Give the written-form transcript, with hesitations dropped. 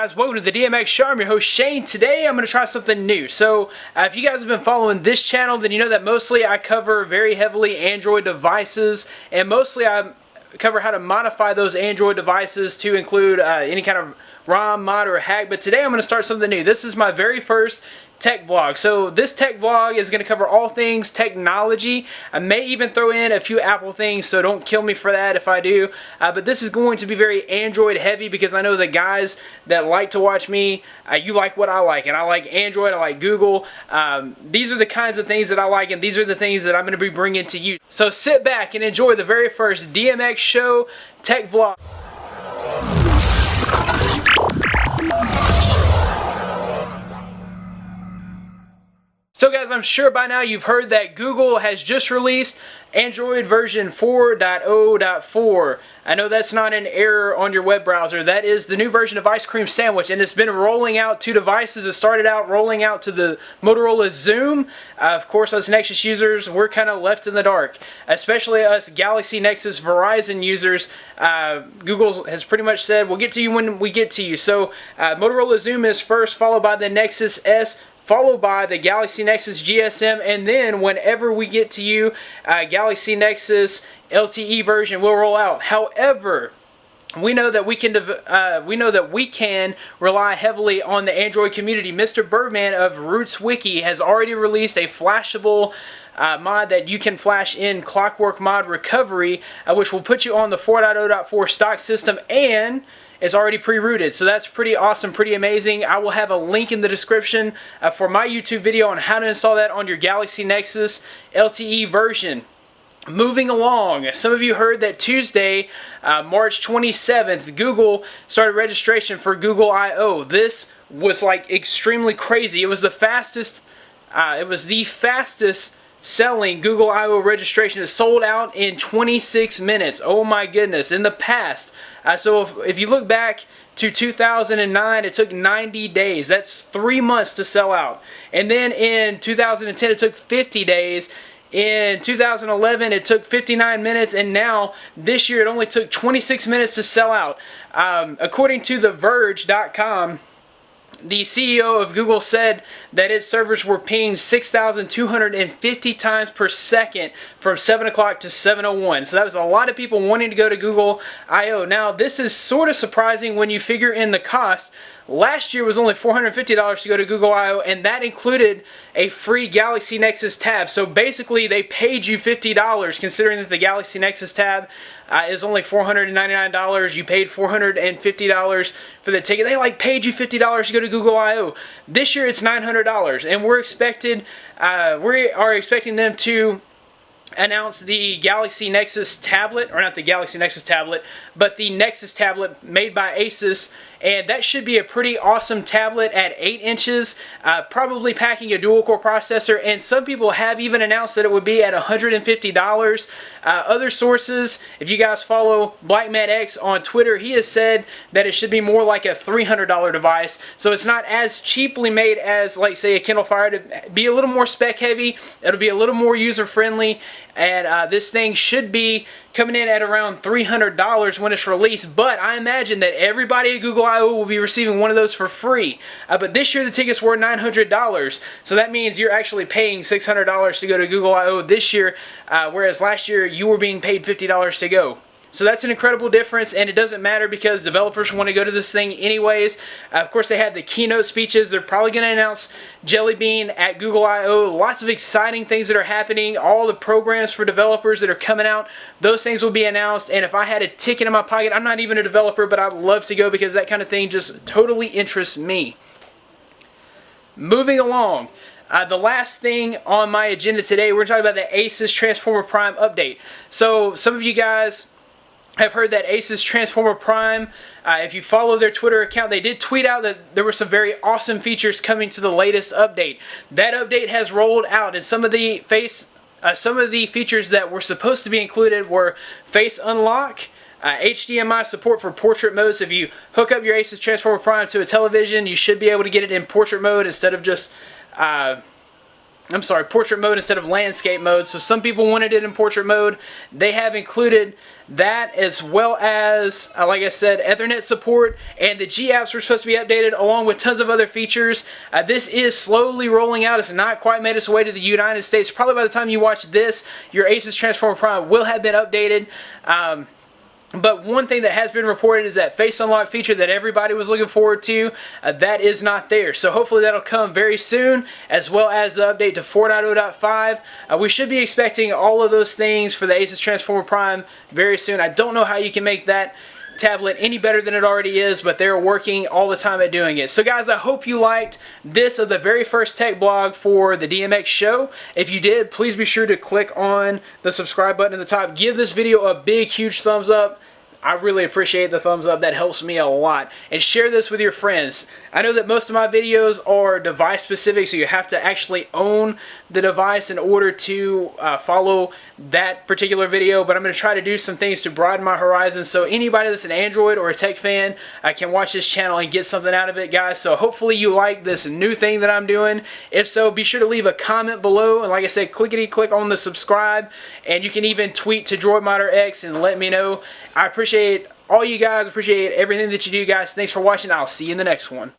guys, welcome to the DMX Show. I'm your host Shane. Today I'm going to try something new. So if you guys have been following this channel, then you know that mostly I cover very heavily Android devices, and mostly I cover how to modify those Android devices to include any kind of ROM, mod, or hack. But today I'm going to start something new. This is my very first tech vlog. So this tech vlog is going to cover all things technology. I may even throw in a few Apple things, so don't kill me for that if I do. But this is going to be very Android heavy because I know the guys that like to watch me, you like what I like, and I like Android, I like Google. These are the kinds of things that I like, and these are the things that I'm going to be bringing to you. So sit back and enjoy the very first DMX Show tech vlog. So guys, I'm sure by now you've heard that Google has just released Android version 4.0.4. I know that's not an error on your web browser. That is the new version of Ice Cream Sandwich, and it's been rolling out to devices. It started out rolling out to the Motorola Xoom. Of course, us Nexus users, we're kind of left in the dark, especially us Galaxy Nexus Verizon users. Google has pretty much said, we'll get to you when we get to you. So Motorola Xoom is first, followed by the Nexus S, followed by the Galaxy Nexus GSM, and then whenever we get to you, Galaxy Nexus LTE version will roll out. However, we know that we can rely heavily on the Android community. Mr. Birdman of Roots Wiki has already released a flashable mod that you can flash in Clockwork Mod Recovery, which will put you on the 4.0.4 stock system, and it's already pre-rooted. So that's pretty awesome, pretty amazing. I will have a link in the description for my YouTube video on how to install that on your Galaxy Nexus LTE version. Moving along, some of you heard that Tuesday, March 27th, Google started registration for Google I/O. This was like extremely crazy. It was the fastest selling Google I/O registration. Is sold out in 26 minutes. Oh my goodness, in the past. So if you look back to 2009, it took 90 days. That's 3 months to sell out. And then in 2010, it took 50 days. In 2011, it took 59 minutes. And now, this year, it only took 26 minutes to sell out. According to TheVerge.com, the CEO of Google said that its servers were pinged 6,250 times per second from 7 o'clock to 7:01. So that was a lot of people wanting to go to Google I/O. Now, this is sort of surprising when you figure in the cost. Last year was only $450 to go to Google I/O, and that included a free Galaxy Nexus tab. So basically, they paid you $50, considering that the Galaxy Nexus tab is only $499. You paid $450 for the ticket. They paid you $50 to go to Google I/O. This year, it's $900, and we are expecting them to announce the Galaxy Nexus tablet, or not the Galaxy Nexus tablet, but the Nexus tablet made by Asus, and that should be a pretty awesome tablet at 8 inches, probably packing a dual-core processor, and some people have even announced that it would be at $150. Other sources, if you guys follow BlackManX on Twitter, he has said that it should be more like a $300 device, so it's not as cheaply made as, like, say, a Kindle Fire. To be a little more spec-heavy, it'll be a little more user-friendly, and this thing should be coming in at around $300 when it's released, but I imagine that everybody at Google I/O will be receiving one of those for free. But this year the tickets were $900, so that means you're actually paying $600 to go to Google I/O this year, whereas last year you were being paid $50 to go. So that's an incredible difference, and it doesn't matter because developers want to go to this thing anyways. Of course, they had the keynote speeches. They're probably going to announce Jelly Bean at Google I/O. Lots of exciting things that are happening. All the programs for developers that are coming out, those things will be announced. And if I had a ticket in my pocket, I'm not even a developer, but I'd love to go because that kind of thing just totally interests me. Moving along. The last thing on my agenda today, we're going to talk about the Asus Transformer Prime update. So some of you guys have heard that Asus Transformer Prime, if you follow their Twitter account, they did tweet out that there were some very awesome features coming to the latest update. That update has rolled out, and some of the features that were supposed to be included were face unlock, HDMI support for portrait mode. So if you hook up your Asus Transformer Prime to a television, you should be able to get it in portrait mode instead of just I'm sorry, portrait mode instead of landscape mode. So some people wanted it in portrait mode. They have included that, as well as, like I said, Ethernet support, and the G apps were supposed to be updated along with tons of other features. This is slowly rolling out. It's not quite made its way to the United States. Probably by the time you watch this, your Asus Transformer Prime will have been updated. But one thing that has been reported is that face unlock feature that everybody was looking forward to, that is not there. So hopefully that'll come very soon, as well as the update to 4.0.5. We should be expecting all of those things for the Asus Transformer Prime very soon. I don't know how you can make that tablet any better than it already is, but they're working all the time at doing it. So guys, I hope you liked this of the very first tech blog for the DMX show. If you did, please be sure to click on the subscribe button at the top. Give this video a big, huge thumbs up. I really appreciate the thumbs up. That helps me a lot. And share this with your friends. I know that most of my videos are device specific, so you have to actually own the device in order to follow that particular video, but I'm going to try to do some things to broaden my horizons so anybody that's an Android or a tech fan can watch this channel and get something out of it, guys. So hopefully you like this new thing that I'm doing. If so, be sure to leave a comment below, and like I said, click on the subscribe, and you can even tweet to DroidModderX and let me know. I appreciate all you guys, appreciate everything that you do, guys. Thanks for watching. I'll see you in the next one.